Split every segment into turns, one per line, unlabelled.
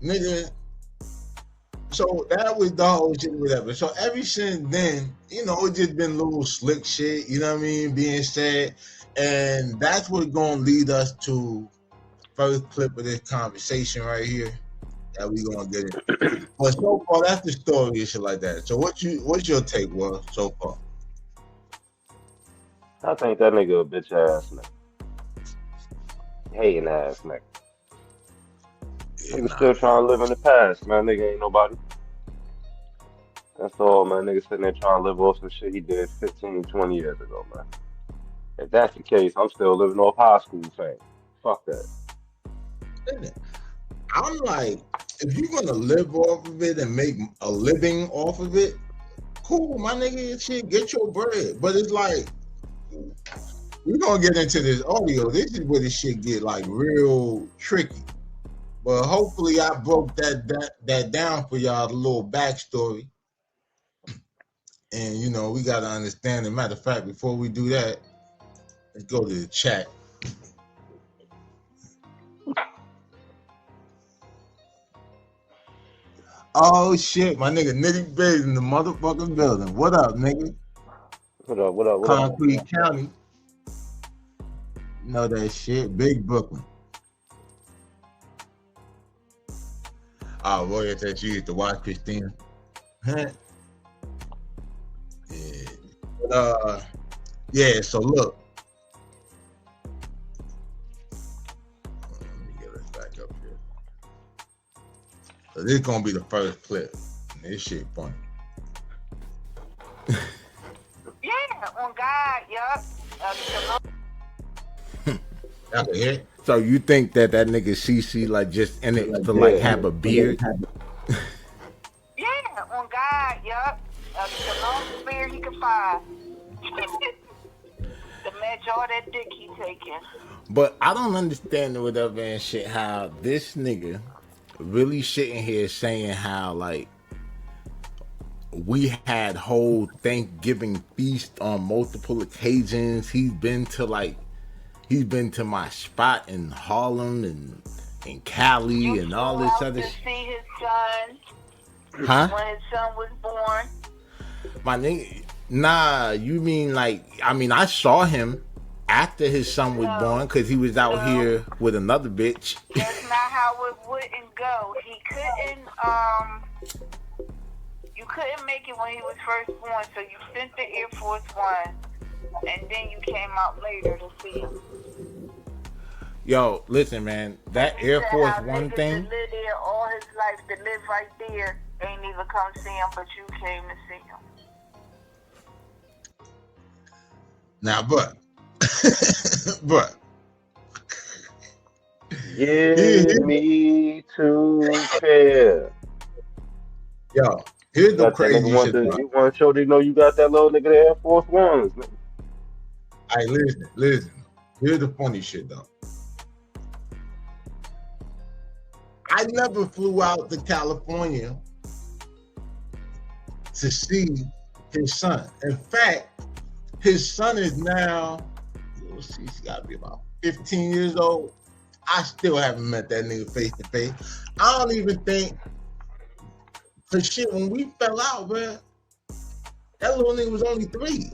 nigga. So that was the whole shit, whatever. So ever since then, you know, it just been little slick shit, you know what I mean, being said. And that's what's gonna lead us to first clip of this conversation right here that we gonna get in. But so far, that's the story and shit like that. So what's your take, Will, so far?
I think that nigga a bitch ass nigga. Hating ass nigga.
Yeah,
Nigga
nah,
still
bro.
trying to live in the past, man. Nigga ain't nobody. That's all, man. Nigga sitting there trying to live off some shit he did 15, 20 years ago, man. If that's the case, I'm still living off high school fame. Fuck that.
I'm like, if you're gonna live off of it and make a living off of it, cool, my nigga, shit, get your bread. But it's like, we're gonna get into this audio. This is where this shit get like real tricky. But hopefully I broke that down for y'all, the little backstory. And you know, we gotta understand. As a matter of fact, before we do that, let's go to the chat. Oh shit, my nigga Nitty Biggs in the motherfucking building. What up, nigga?
What up, what up, what up?
Concrete County. Know that shit. Big Brooklyn. Oh, Roy said you used to watch Christina. Yeah. But, yeah, so look. Let me get this back up here. So this is gonna be the first clip. This shit funny.
Yeah, on God, yup.
Y'all can hear it?
So you think that nigga CC like just in it to like have a beard?
Yeah, on God, yup. The longest beard he can find. To match all that dick he taking.
But I don't understand or whatever and shit how this nigga really sitting here saying how like we had whole Thanksgiving feast on multiple occasions. He's been to my spot in Harlem and in Cali
You
and all
flew
this
out
other
to
shit.
see his son
Huh?
when his son was born.
My nigga, nah, you mean like, I mean, I saw him after his son was born because he was out here with another bitch.
That's not how it wouldn't go. He couldn't, you couldn't make it when he was first born, so you sent the Air Force One, and then you came out later to see him.
Yo, listen, man, that
He
Air
said
Force
how
One
niggas
thing.
that live there all his life, that live right there, ain't even come see him, but you came to see him.
Now, but
Give me 2 pair.
yo, here's the
Got that nigga
crazy
want
shit
to
about it.
you want to show they know you got that little nigga the Air Force Ones. Nigga.
Hey, listen. Here's the funny shit though. I never flew out to California to see his son. In fact, his son is now, let's see, he's got to be about 15 years old. I still haven't met that nigga face to face. I don't even think, cause shit, when we fell out, man, that little nigga was only 3.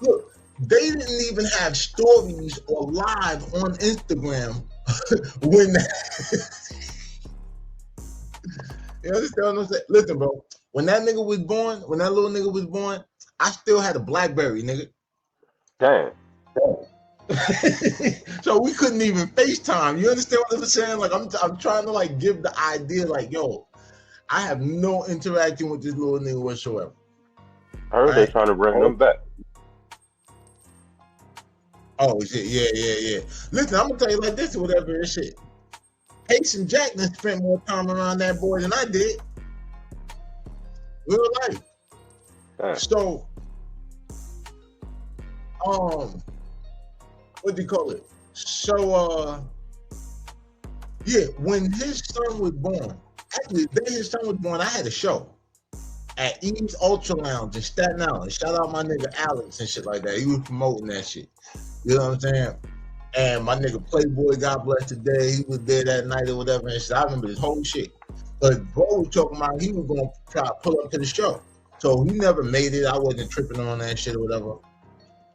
Look, they didn't even have stories or live on Instagram when you understand what I'm saying? Listen, bro, when that nigga was born, when that little nigga was born, I still had a BlackBerry, nigga.
Damn.
So we couldn't even FaceTime. You understand what I'm saying? Like I'm trying to like give the idea, like, yo, I have no interaction with this little nigga whatsoever.
I heard they trying to bring them back.
Oh shit, yeah. Listen, I'm gonna tell you like this or whatever and shit. Ace and Jack done spent more time around that boy than I did. Real life.
Damn.
So, what do you call it? So, yeah, when his son was born, actually, the day his son was born, I had a show at Eve's Ultra Lounge in Staten Island. Shout out my nigga Alex and shit like that. He was promoting that shit. You know what I'm saying? And my nigga Playboy, God bless the day, he was there that night or whatever and shit. I remember this whole shit. But bro was talking about he was gonna try to pull up to the show. So he never made it. I wasn't tripping on that shit or whatever.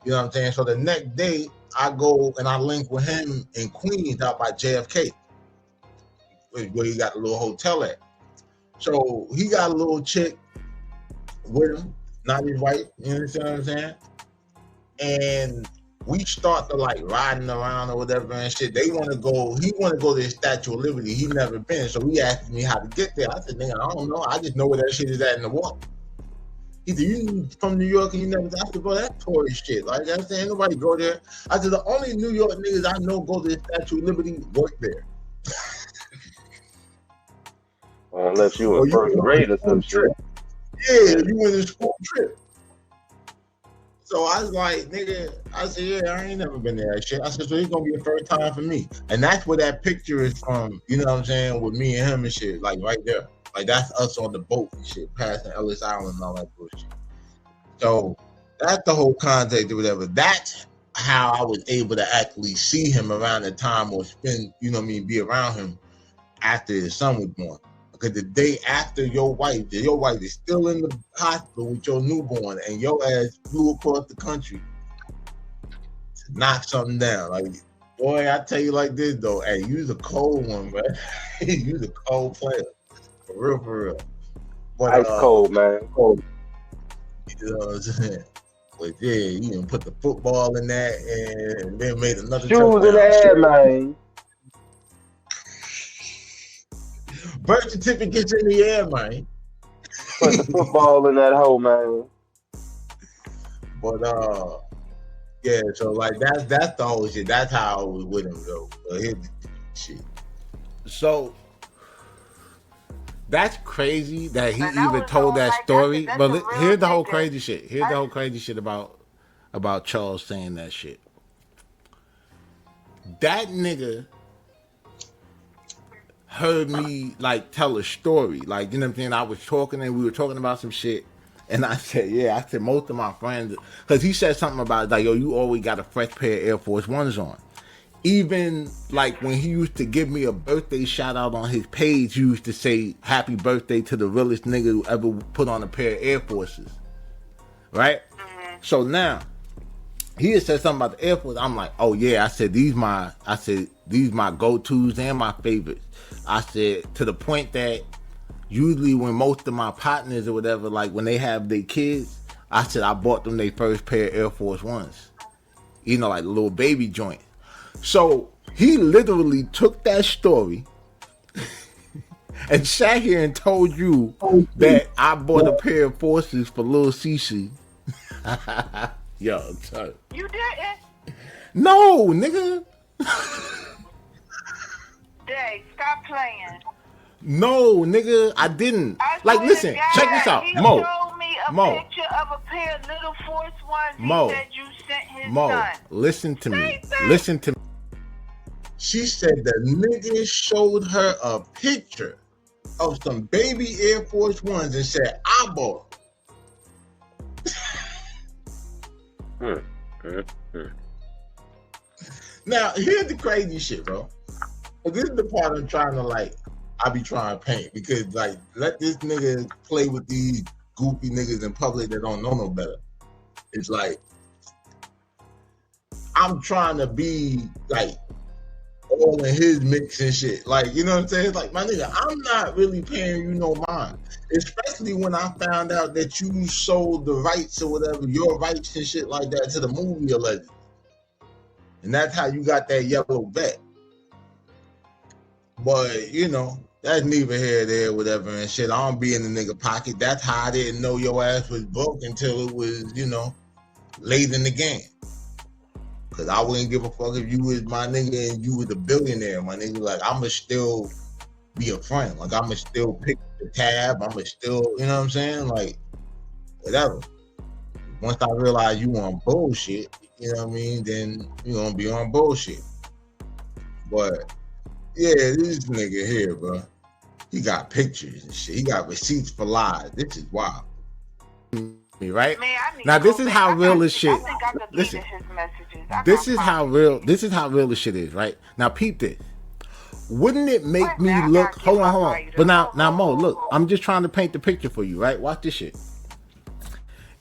You know what I'm saying? So the next day I go and I link with him in Queens out by JFK, where he got a little hotel at. So he got a little chick with him, not his wife, you understand what I'm saying? And we start to like riding around or whatever and shit. He want to go to the Statue of Liberty. He never been. So he asked me how to get there. I said, nigga, I don't know. I just know where that shit is at in the walk. He said, you from New York and you never, I said, bro, that's tourist shit. Like I'm saying, nobody go there. I said, the only New York niggas I know go to the Statue of Liberty work there.
Unless you in first grade or some shit.
Yeah, you went in school trip. So I was like, nigga, I said, yeah, I ain't never been there that shit. I said, so it's gonna be the first time for me. And that's where that picture is from, you know what I'm saying, with me and him and shit, like right there. Like that's us on the boat and shit, passing Ellis Island and all that bullshit. So that's the whole context or whatever. That's how I was able to actually see him around the time or spend, you know what I mean, be around him after his son was born. Because the day after your wife is still in the hospital with your newborn and your ass flew across the country to knock something down. Like, boy, I tell you like this though, hey, you's a cold one, man. You's a cold player. For real, for real. But,
Ice cold, man. Cold.
You know what I'm saying? But yeah, you even put the football in that and then made another
shoes in the air, man.
Birth certificates in the air, man.
Put the football in that hole, man.
But yeah, so like that's the whole shit. That's how I was with him though. Here's the shit.
So that's crazy that he
And I
even
was
told
on,
that
like,
story.
that's
But
a real
here's the whole
nigga.
crazy shit. Here's the whole crazy shit about Charles saying that shit. That nigga heard me like tell a story. Like, you know what I'm saying? I was talking and we were talking about some shit. And I said, yeah, I said most of my friends, because he said something about like, yo, you always got a fresh pair of Air Force Ones on. Even like when he used to give me a birthday shout out on his page, he used to say happy birthday to the realest nigga who ever put on a pair of Air Forces. Right? Mm-hmm. So now, he had said something about the Air Force. I'm like, oh yeah, I said these my go-tos and my favorites. I said to the point that usually when most of my partners or whatever, like when they have their kids, I said I bought them their first pair of Air Force Ones. You know, like the little baby joint. So he literally took that story and sat here and told you that I bought a pair of Forces for little Cece. Yo, sorry.
You didn't?
No, nigga.
Dang, stop playing.
No, nigga, I didn't.
I
Like,
swear
listen,
to God,
check this out.
He
Mo.
showed me a
Mo.
picture of a pair of little Force Ones.
Mo.
He said you sent his
Mo,
son.
listen to me.
Say
Listen to me.
She said the nigga showed her a picture of some baby Air Force Ones and said, I bought them. Now, here's the crazy shit, bro. This is the part I'm trying to like, I be trying to paint because like, let this nigga play with these goofy niggas in public that don't know no better. It's like, I'm trying to be like, all in his mix and shit. Like, you know what I'm saying? It's like, my nigga, I'm not really paying you no mind. Especially when I found out that you sold the rights or whatever, your rights and shit like that to the movie allegedly. And that's how you got that yellow vet. But, you know, that's neither here or there, whatever and shit. I don't be in the nigga pocket. That's how I didn't know your ass was broke until it was, you know, late in the game. Cause I wouldn't give a fuck if you was my nigga and you was a billionaire, my nigga. Like, I'ma still be a friend. Like, I'ma still pick the tab. I'ma still, you know what I'm saying? Like, whatever. Once I realize you on bullshit, you know what I mean? Then you gonna be on bullshit. But yeah, this nigga here, bro. He got pictures and shit. He got receipts for lies. This is wild.
right?
Man, I need
Now
to
this
go
is
back.
how real this
I
shit.
think I deleted
Listen,
his messages. I
this
gotta
is
find
how
it.
real. This is how real this shit is, right? Now peep this. Wouldn't it
Wait
make
a minute,
me
I
look?
gotta get
Hold
my
on.
lighter.
But now, Mo, look. I'm just trying to paint the picture for you, right? Watch this shit.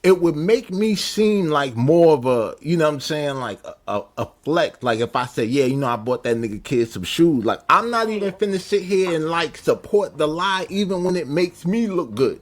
It would make me seem like more of a, you know what I'm saying, like a flex. Like if I say, yeah, you know, I bought that nigga kid some shoes. Like I'm not even finna sit here and like support the lie even when it makes me look good.